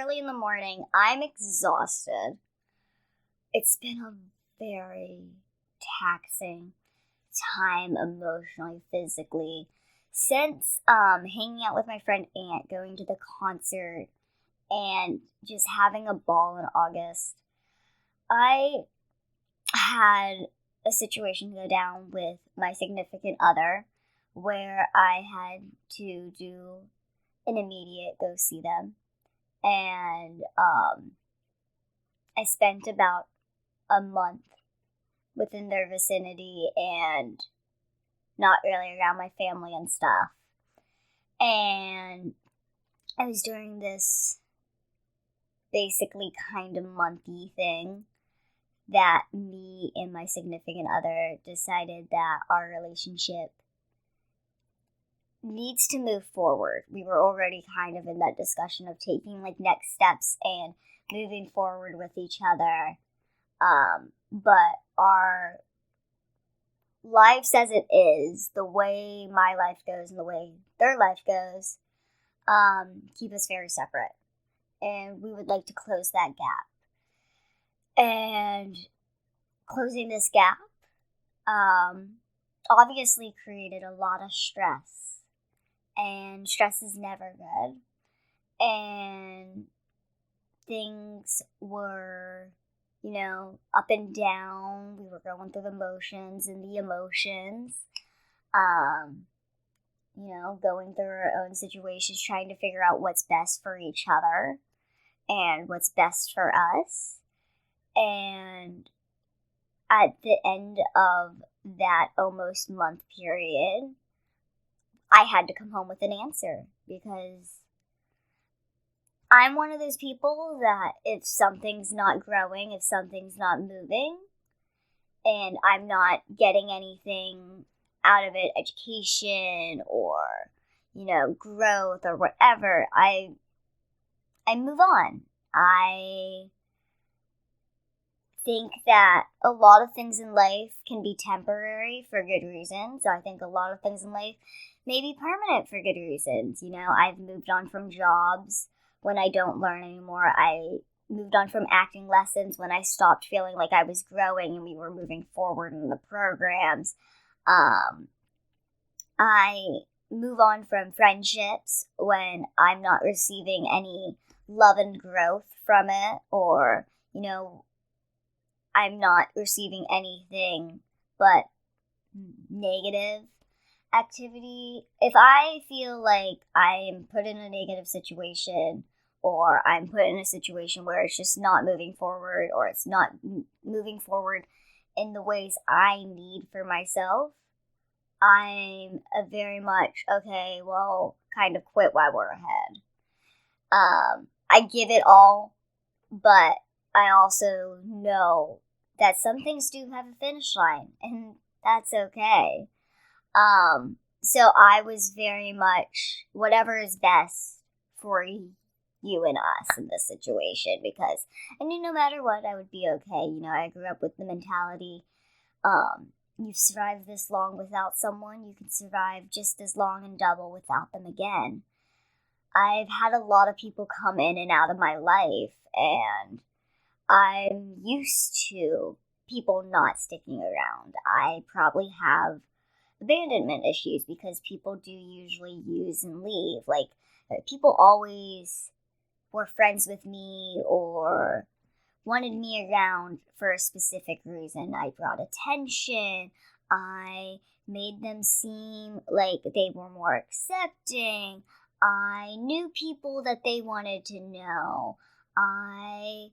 early in the morning. I'm exhausted. It's been a very taxing time emotionally, physically. Since hanging out with my friend Aunt, going to the concert, and just having a ball in August, I had a situation go down with my significant other where I had to do an immediate go see them. And I spent about a month within their vicinity and not really around my family and stuff. And I was doing this basically kind of monthy thing that me and my significant other decided that our relationship needs to move forward. We were already kind of in that discussion of taking like next steps and moving forward with each other. But our lives as it is, the way my life goes and the way their life goes, keep us very separate. And we would like to close that gap. And closing this gap obviously created a lot of stress. And stress is never good. And things were, up and down. We were going through the motions and the emotions. Going through our own situations, trying to figure out what's best for each other and what's best for us. And at the end of that almost month period, I had to come home with an answer because I'm one of those people that if something's not growing, if something's not moving, and I'm not getting anything out of it, education or, growth or whatever, I move on. I think that a lot of things in life can be temporary for good reasons. So I think a lot of things in life may be permanent for good reasons. I've moved on from jobs when I don't learn anymore. I moved on from acting lessons when I stopped feeling like I was growing and we were moving forward in the programs. I move on from friendships when I'm not receiving any love and growth from it, or, I'm not receiving anything but negative activity. If I feel like I am put in a negative situation, or I'm put in a situation where it's just not moving forward, or it's not moving forward in the ways I need for myself, I'm very much, okay, well, kind of quit while we're ahead. I give it all, but I also know that some things do have a finish line, and that's okay. So I was very much whatever is best for you and us in this situation, because I knew no matter what, I would be okay. I grew up with the mentality, you've survived this long without someone, you can survive just as long and double without them again. I've had a lot of people come in and out of my life, and I'm used to people not sticking around. I probably have abandonment issues because people do usually use and leave. Like, people always were friends with me or wanted me around for a specific reason. I brought attention. I made them seem like they were more accepting. I knew people that they wanted to know. I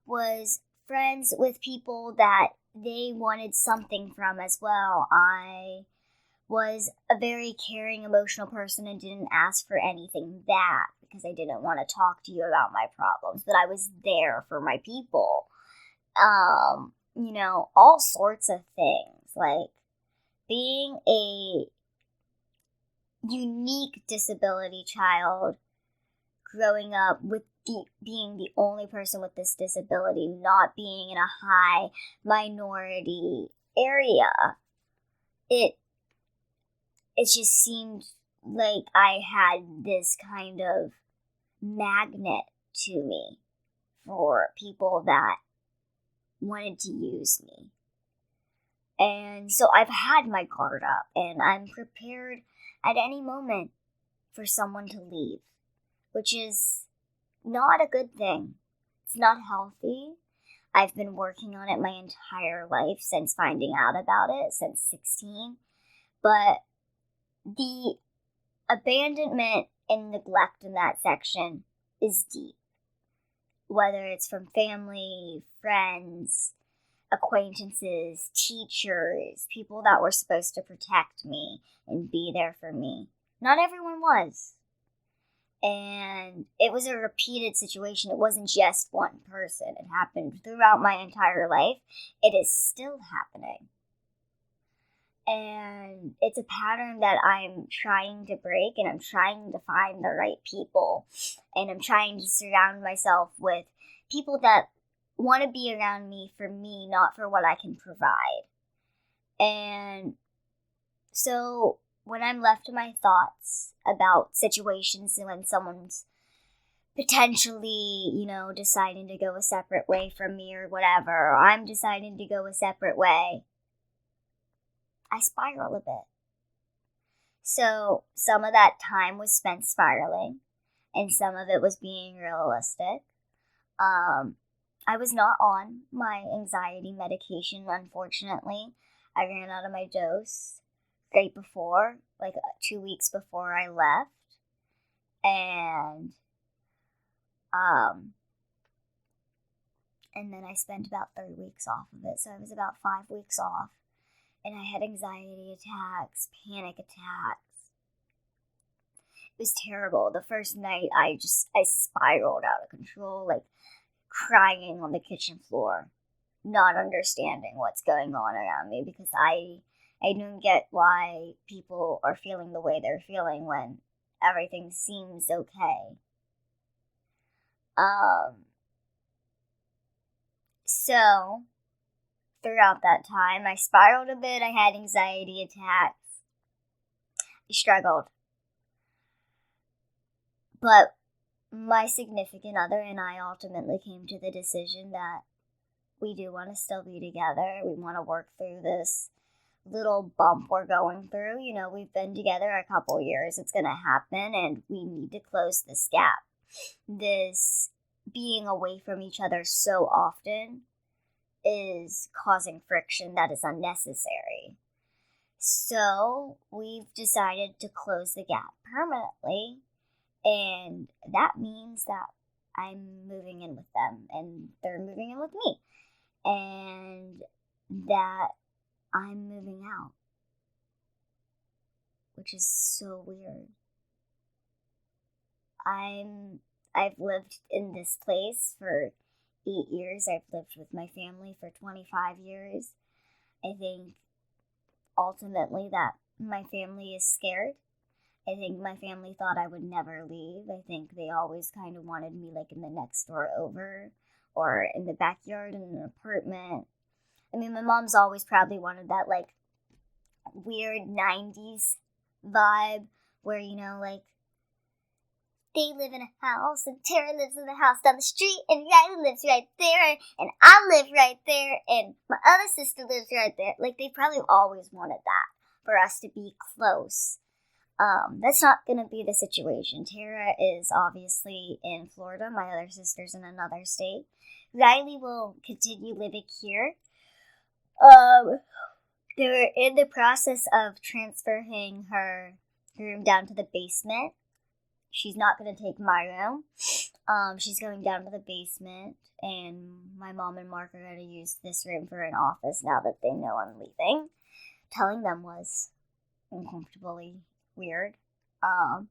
was friends with people that they wanted something from as well. I was a very caring, emotional person and didn't ask for anything back because I didn't want to talk to you about my problems, but I was there for my people. All sorts of things, like being a unique disability child, growing up with being the only person with this disability, not being in a high minority area, it just seemed like I had this kind of magnet to me for people that wanted to use me. And so I've had my guard up, and I'm prepared at any moment for someone to leave, which is not a good thing. It's not healthy. I've been working on it my entire life since finding out about it, since 16. But the abandonment and neglect in that section is deep. Whether it's from family, friends, acquaintances, teachers, people that were supposed to protect me and be there for me. Not everyone was. And it was a repeated situation. It wasn't just one person. It happened throughout my entire life. It is still happening. And it's a pattern that I'm trying to break, and I'm trying to find the right people. And I'm trying to surround myself with people that want to be around me for me, not for what I can provide. And so when I'm left to my thoughts about situations when someone's potentially, deciding to go a separate way from me or whatever, or I'm deciding to go a separate way, I spiral a bit. So some of that time was spent spiraling, and some of it was being realistic. I was not on my anxiety medication, unfortunately. I ran out of my dose right before, 2 weeks before I left. And then I spent about 3 weeks off of it. So I was about 5 weeks off. And I had anxiety attacks, panic attacks. It was terrible. The first night, I spiraled out of control, crying on the kitchen floor, not understanding what's going on around me, because I don't get why people are feeling the way they're feeling when everything seems okay. So throughout that time, I spiraled a bit. I had anxiety attacks. I struggled. But my significant other and I ultimately came to the decision that we do want to still be together. We want to work through this little bump we're going through. We've been together a couple years. It's going to happen, and we need to close this gap. This being away from each other so often is causing friction that is unnecessary. So we've decided to close the gap permanently, and that means that I'm moving in with them, and they're moving in with me, and that I'm moving out, which is so weird. I've lived in this place for 8 years. I've lived with my family for 25 years. I think ultimately that my family is scared. I think my family thought I would never leave. I think they always kind of wanted me in the next door over, or in the backyard in an apartment. I mean, my mom's always probably wanted that weird 90s vibe where, they live in a house, and Tara lives in the house down the street, and Riley lives right there, and I live right there, and my other sister lives right there. They probably always wanted that, for us to be close. That's not going to be the situation. Tara is obviously in Florida. My other sister's in another state. Riley will continue living here. They're in the process of transferring her room down to the basement. She's not going to take my room. She's going down to the basement, and my mom and Mark are going to use this room for an office now that they know I'm leaving. Telling them was uncomfortably weird. I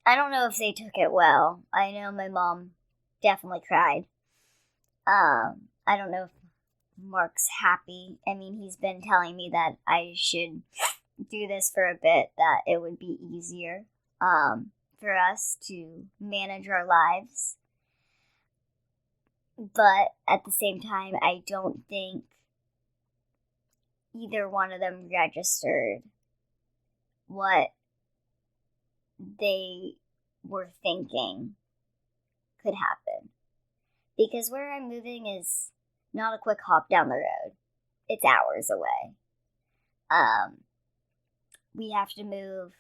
don't know if they took it well. I know my mom definitely cried. I don't know if Mark's happy. I mean, he's been telling me that I should do this for a bit, that it would be easier for us to manage our lives. But at the same time, I don't think either one of them registered what they were thinking could happen. Because where I'm moving is not a quick hop down the road. It's hours away. We have to move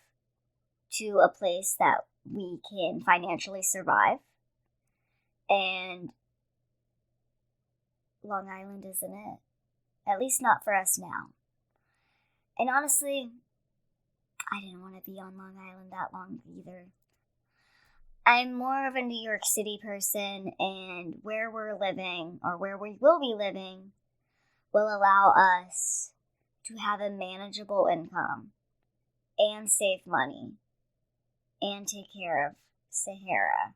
to a place that we can financially survive. And Long Island isn't it. At least not for us now. And honestly, I didn't want to be on Long Island that long either. I'm more of a New York City person, and where we're living, or where we will be living, will allow us to have a manageable income and save money and take care of Sahara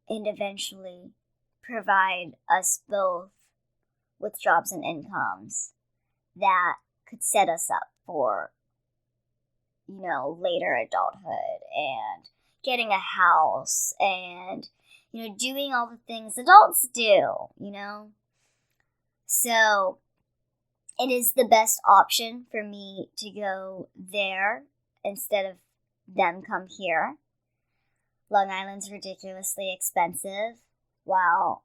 and eventually provide us both with jobs and incomes that could set us up for, later adulthood and getting a house and, doing all the things adults do, So it is the best option for me to go there instead of them come here. Long Island's ridiculously expensive, while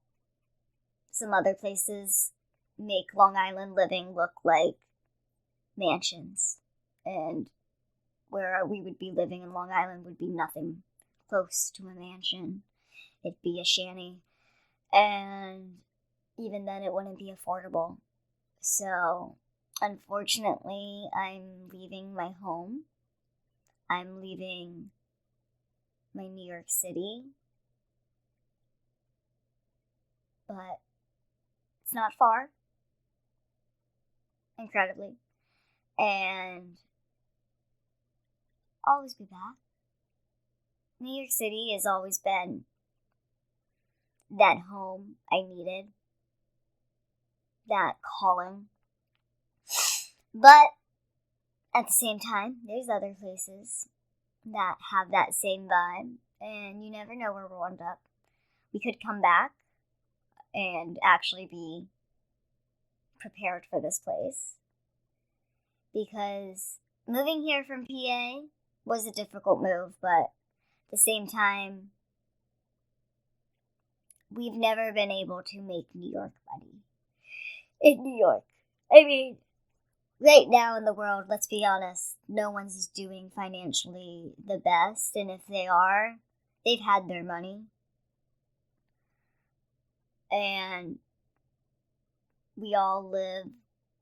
some other places make Long Island living look like mansions. And where we would be living in Long Island would be nothing close to a mansion. It'd be a shanty. And even then it wouldn't be affordable. So, unfortunately, I'm leaving my home. I'm leaving my New York City. But it's not far. Incredibly. And I'll always be back. New York City has always been that home I needed. That calling. But at the same time, there's other places that have that same vibe, and you never know where we'll end up. We could come back and actually be prepared for this place, because moving here from PA was a difficult move, but at the same time, we've never been able to make New York money. In New York. I mean, right now in the world, let's be honest, no one's doing financially the best, and if they are, they've had their money. And we all live,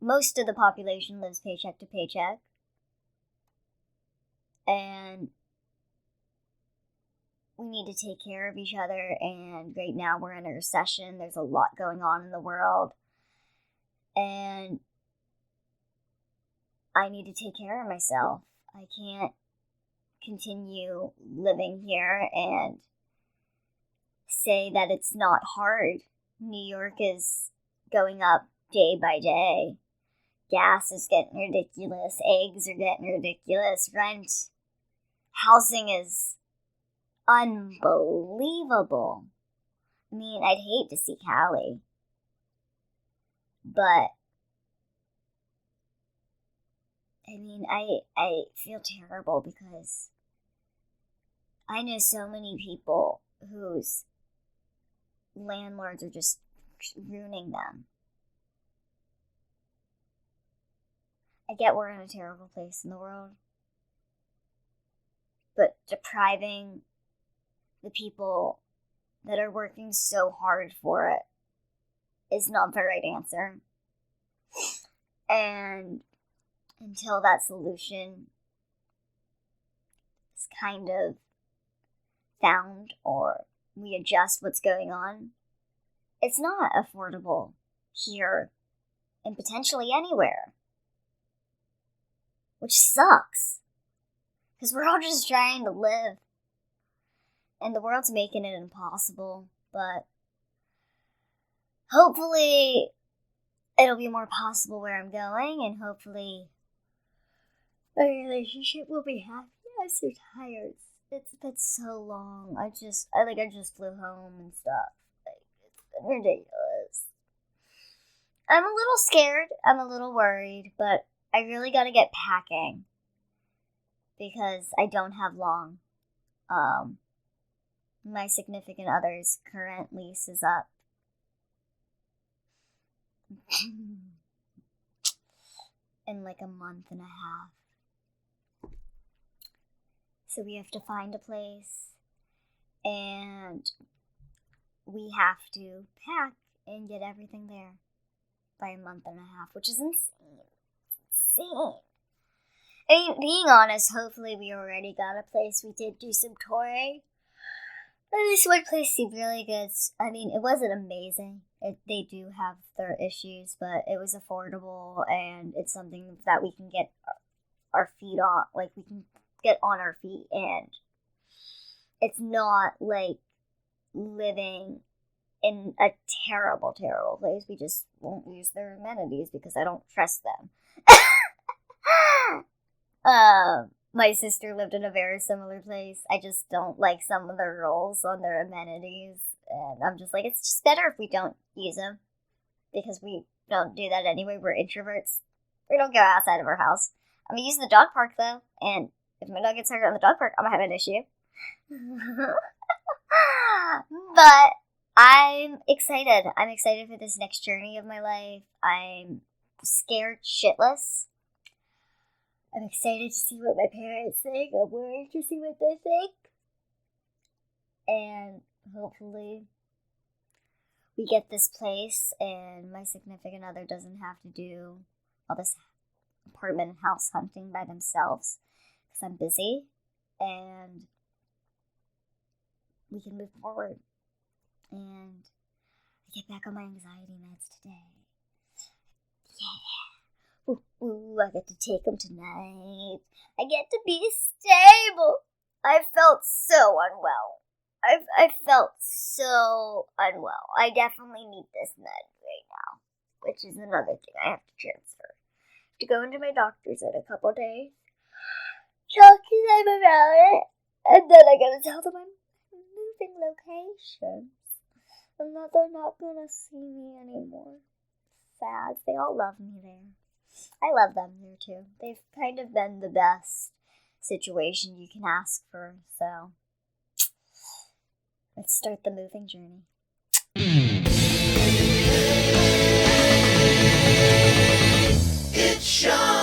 most of the population lives paycheck to paycheck. And we need to take care of each other, and right now we're in a recession. There's a lot going on in the world. And I need to take care of myself. I can't continue living here and say that it's not hard. New York is going up day by day. Gas is getting ridiculous. Eggs are getting ridiculous. Rent, housing is unbelievable. I mean, I'd hate to see Cali. But, I mean, I feel terrible because I know so many people whose landlords are just ruining them. I get we're in a terrible place in the world, but depriving the people that are working so hard for it is not the right answer. And until that solution is kind of found, or we adjust what's going on, it's not affordable here and potentially anywhere. Which sucks. Because we're all just trying to live. And the world's making it impossible. But hopefully it'll be more possible where I'm going. And hopefully my relationship will be happy. I'm so tired. It's been so long. I just flew home and stuff. It's been ridiculous. I'm a little scared. I'm a little worried. But I really gotta get packing. because I don't have long. My significant other's current lease is up. In like a month and a half. So we have to find a place, and we have to pack and get everything there by a month and a half, which is insane. Insane. I mean, being honest, hopefully we already got a place. We did do some touring. And this one place seemed really good. I mean, it wasn't amazing. They do have their issues, but it was affordable, and it's something that we can get our feet on. Like, we can get on our feet, and it's not like living in a terrible, terrible place. We just won't use their amenities because I don't trust them. My sister lived in a very similar place. I just don't like some of the rules on their amenities. And I'm just like, it's just better if we don't use them. Because we don't do that anyway. We're introverts. We don't go outside of our house. I'm going to use the dog park, though. And if my dog gets hurt on the dog park, I'm going to have an issue. But I'm excited. I'm excited for this next journey of my life. I'm scared shitless. I'm excited to see what my parents think. I'm worried to see what they think. And hopefully we get this place and my significant other doesn't have to do all this apartment and house hunting by themselves because I'm busy, and we can move forward. And I get back on my anxiety meds today. Yeah. Ooh, I get to take them tonight. I get to be stable. I felt so unwell. I felt so unwell. I definitely need this med right now, which is another thing I have to transfer. To go into my doctor's in a couple days, talk to them about it, and then I gotta tell them I'm moving locations, and that they're not gonna see me anymore. Sad. They all love me there. I love them there too. They've kind of been the best situation you can ask for, so let's start the moving journey. It's Shauna.